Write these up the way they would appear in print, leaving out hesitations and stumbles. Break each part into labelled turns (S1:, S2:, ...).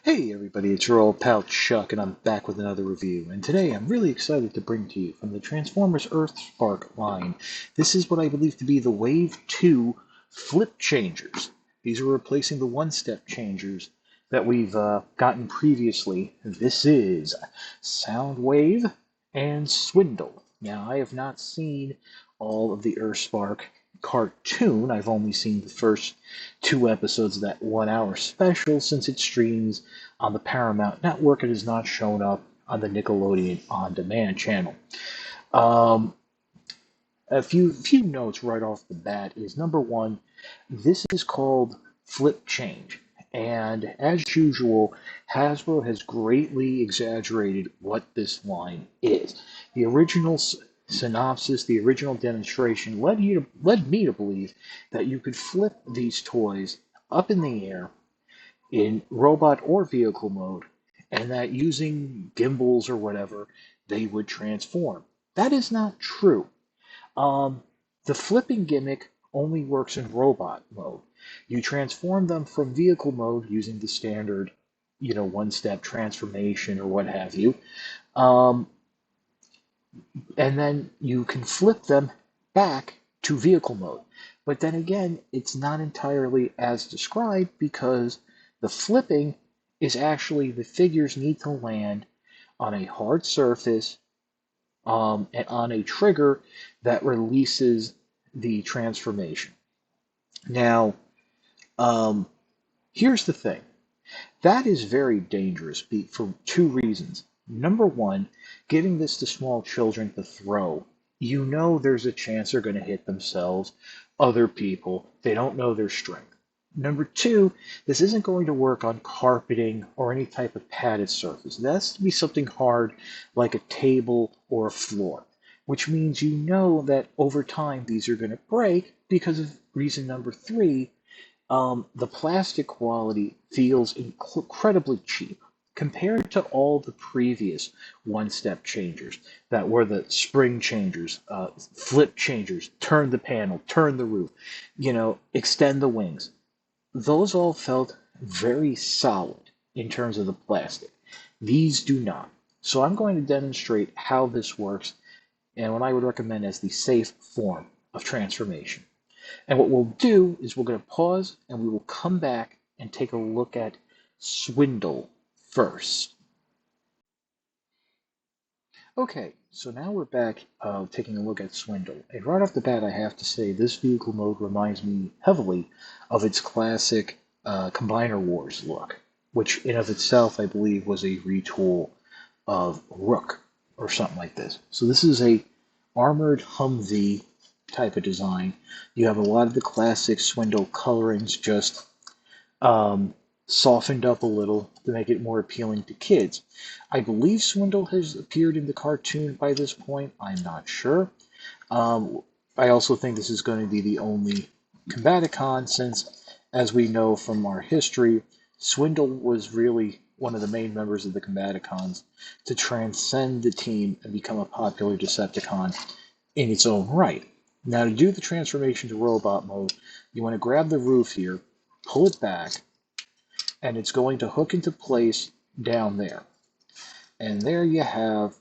S1: Hey everybody, it's your old pal Chuck, and I'm back with another review. And today I'm really excited to bring to you from the Transformers Earthspark line. This is what I believe to be the Wave 2 Flip Changers. These are replacing the one-step changers that we've gotten previously. This is Soundwave and Swindle. Now, I have not seen all of the Earthspark cartoon. I've only seen the first two episodes of that 1 hour special since it streams on the Paramount Network. It has not shown up on the Nickelodeon On Demand channel. Um, a few notes right off the bat is number one, this is called Flip Change. And as usual, Hasbro has greatly exaggerated what this line is. The original synopsis, the original demonstration led me to believe that you could flip these toys up in the air in robot or vehicle mode, and that using gimbals or whatever, they would transform. That is not true. Um, the flipping gimmick only works in robot mode. You transform them from vehicle mode using the standard, one-step transformation or what have you. Um, and then you can flip them back to vehicle mode. But then again, it's not entirely as described because the flipping is actually the figures need to land on a hard surface and on a trigger that releases the transformation. Now, um, here's the thing. That is very dangerous for two reasons. Number one, giving this to small children to throw, you know there's a chance they're going to hit themselves, other people, they don't know their strength. Number two, this isn't going to work on carpeting or any type of padded surface. It has to be something hard like a table or a floor, which means you know that over time these are going to break because of reason number three, the plastic quality feels incredibly cheap compared to all the previous one-step changers that were the spring changers, flip changers, turn the panel, turn the roof, extend the wings. Those all felt very solid in terms of the plastic. These do not. So I'm going to demonstrate how this works and what I would recommend as the safe form of transformation. And what we'll do is we're going to pause and we will come back and take a look at Swindle first. Okay, so now we're back taking a look at Swindle. And right off the bat, I have to say this vehicle mode reminds me heavily of its classic Combiner Wars look, which in of itself I believe was a retool of Rook or something like this. So this is a armored Humvee type of design. You have a lot of the classic Swindle colorings just softened up a little to make it more appealing to kids. I believe Swindle has appeared in the cartoon by this point. I'm not sure. I also think this is going to be the only Combaticon since, as we know from our history, Swindle was really one of the main members of the Combaticons to transcend the team and become a popular Decepticon in its own right. Now, to do the transformation to robot mode, you want to grab the roof here, pull it back, and it's going to hook into place down there. And there you have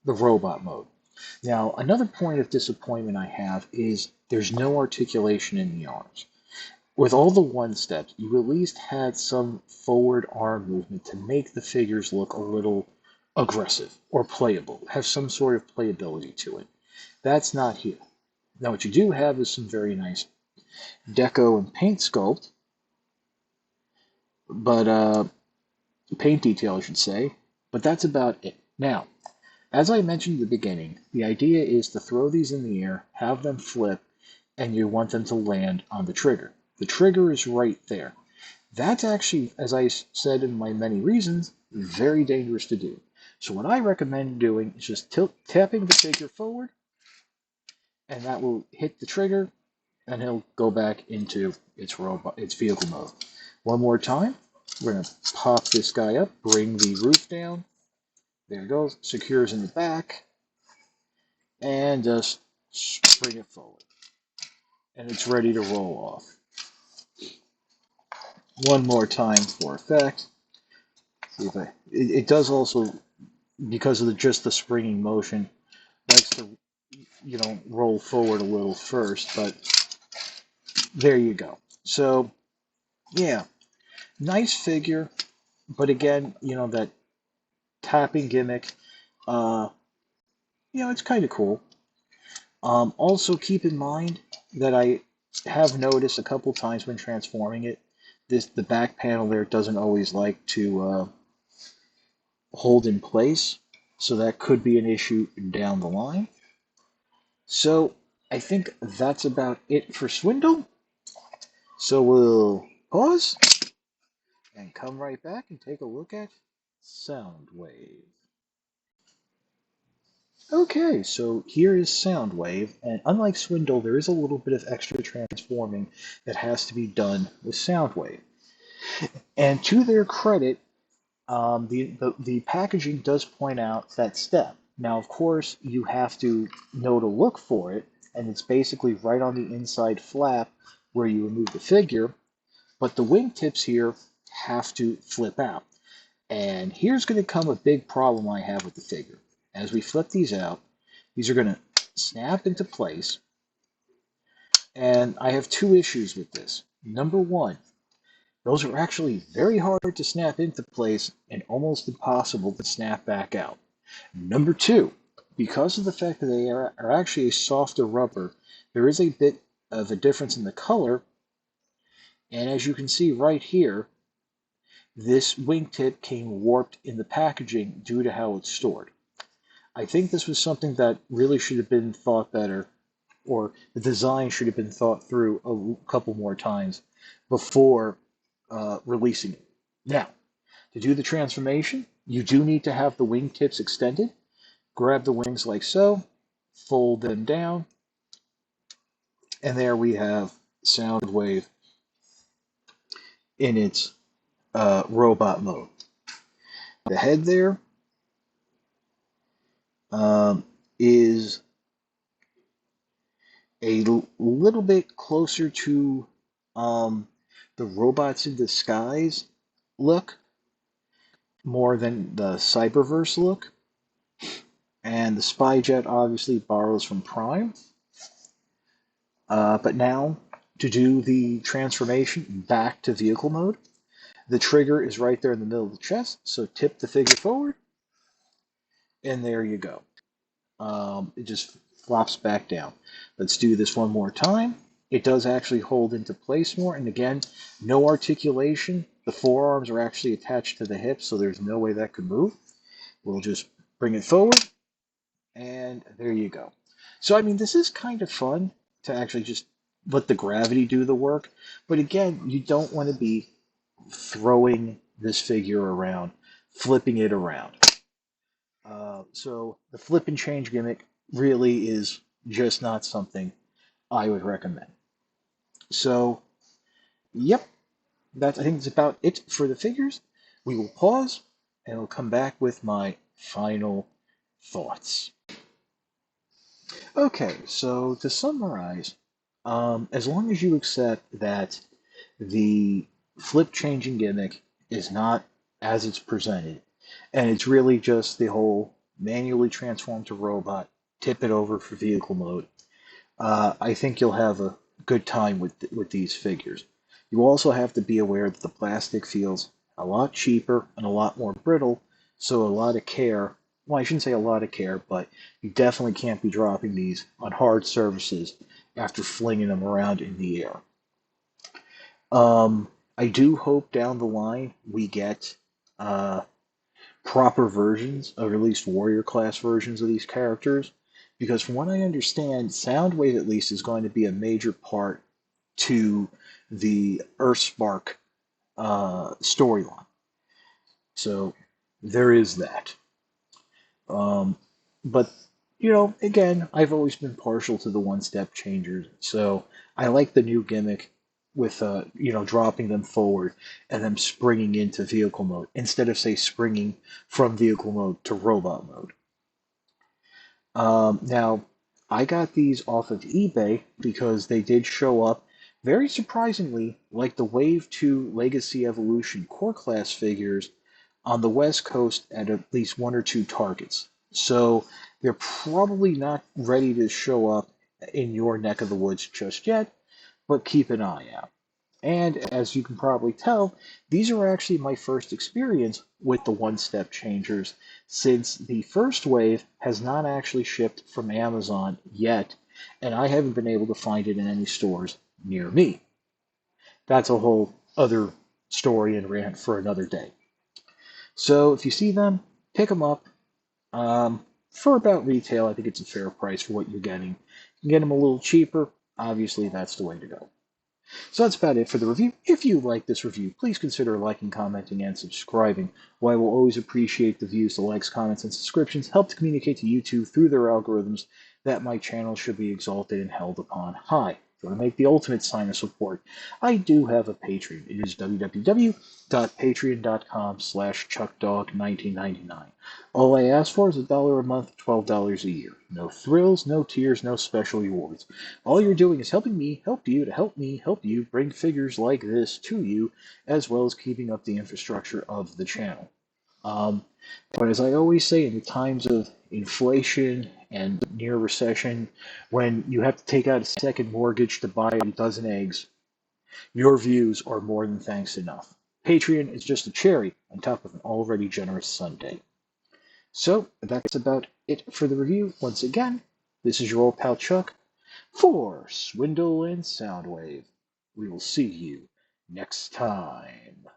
S1: the robot mode. Now, another point of disappointment I have is there's no articulation in the arms. With all the one steps, you at least had some forward arm movement to make the figures look a little aggressive or playable, have some sort of playability to it. That's not here. Now, what you do have is some very nice deco and paint sculpt, but paint detail, I should say, but that's about it. Now, as I mentioned at the beginning, the idea is to throw these in the air, have them flip, and you want them to land on the trigger. The trigger is right there. That's actually, as I said in my many reasons, very dangerous to do. So what I recommend doing is just tapping the figure forward, and that will hit the trigger, and he'll go back into its vehicle mode. One more time, we're going to pop this guy up, bring the roof down. There it goes, secures in the back, and just bring it forward. And it's ready to roll off. One more time for effect. It does also, because of just the springing motion, likes to, roll forward a little first, but there you go. So, yeah, nice figure, but again, that tapping gimmick, uh, it's kind of cool. Also, keep in mind that I have noticed a couple times when transforming it, the back panel there doesn't always like to hold in place, so that could be an issue down the line. So I think that's about it for Swindle. So we'll pause and come right back and take a look at Soundwave. Okay, so here is Soundwave, and unlike Swindle, there is a little bit of extra transforming that has to be done with Soundwave. And to their credit, the packaging does point out that step. Now, of course, you have to know to look for it, and it's basically right on the inside flap where you remove the figure, but the wingtips here have to flip out. And here's going to come a big problem I have with the figure. As we flip these out, these are going to snap into place, and I have two issues with this. Number one, those are actually very hard to snap into place and almost impossible to snap back out. Number two, because of the fact that they are actually a softer rubber, there is a bit of a difference in the color, and as you can see right here, this wingtip came warped in the packaging due to how it's stored. I think this was something that really should have been thought better, or the design should have been thought through a couple more times before releasing it. Now, to do the transformation, you do need to have the wingtips extended. Grab the wings like so, fold them down, and there we have Soundwave in its robot mode. The head there is a little bit closer to the Robots in Disguise look, more than the Cyberverse look. And the Spyjet obviously borrows from Prime. But now, to do the transformation back to vehicle mode, the trigger is right there in the middle of the chest, so tip the figure forward, and there you go. It just flops back down. Let's do this one more time. It does actually hold into place more, and again, no articulation. The forearms are actually attached to the hips, so there's no way that could move. We'll just bring it forward, and there you go. So, I mean, this is kind of fun to actually just let the gravity do the work, but again, you don't want to be throwing this figure around, flipping it around. So the flip and change gimmick really is just not something I would recommend. So, yep, I think it's about it for the figures. We will pause and we'll come back with my final thoughts. Okay, so to summarize, as long as you accept that the flip changing gimmick is not as it's presented, and it's really just the whole manually transform to robot, tip it over for vehicle mode, I think you'll have a good time with these figures. You also have to be aware that the plastic feels a lot cheaper and a lot more brittle, so a lot of care. Well, I shouldn't say a lot of care, but you definitely can't be dropping these on hard surfaces after flinging them around in the air. I do hope down the line we get proper versions, or at least warrior class versions of these characters, because from what I understand, Soundwave at least is going to be a major part to the Earthspark storyline. So there is that. But again, I've always been partial to the one-step changers, so I like the new gimmick with dropping them forward and them springing into vehicle mode instead of say springing from vehicle mode to robot mode. Now, I got these off of eBay because they did show up very surprisingly like the Wave 2 Legacy Evolution core class figures on the West Coast at least one or two targets. So they're probably not ready to show up in your neck of the woods just yet, but keep an eye out. And as you can probably tell, these are actually my first experience with the one-step changers, since the first wave has not actually shipped from Amazon yet, and I haven't been able to find it in any stores near me. That's a whole other story and rant for another day. So if you see them, pick them up. For about retail, I think it's a fair price for what you're getting. You can get them a little cheaper. Obviously, that's the way to go. So that's about it for the review. If you like this review, please consider liking, commenting, and subscribing. While I will always appreciate the views, the likes, comments, and subscriptions help to communicate to YouTube through their algorithms that my channel should be exalted and held upon high. If you want to make the ultimate sign of support, I do have a Patreon. It is www.patreon.com/chuckdog1999. All I ask for is $1 a month, $12 a year. No thrills, no tears, no special rewards. All you're doing is helping me help you to help me help you bring figures like this to you, as well as keeping up the infrastructure of the channel. But as I always say, in the times of inflation and near recession, when you have to take out a second mortgage to buy a dozen eggs, your views are more than thanks enough. Patreon is just a cherry on top of an already generous sundae. So that's about it for the review. Once again, this is your old pal Chuck for Swindle and Soundwave. We will see you next time.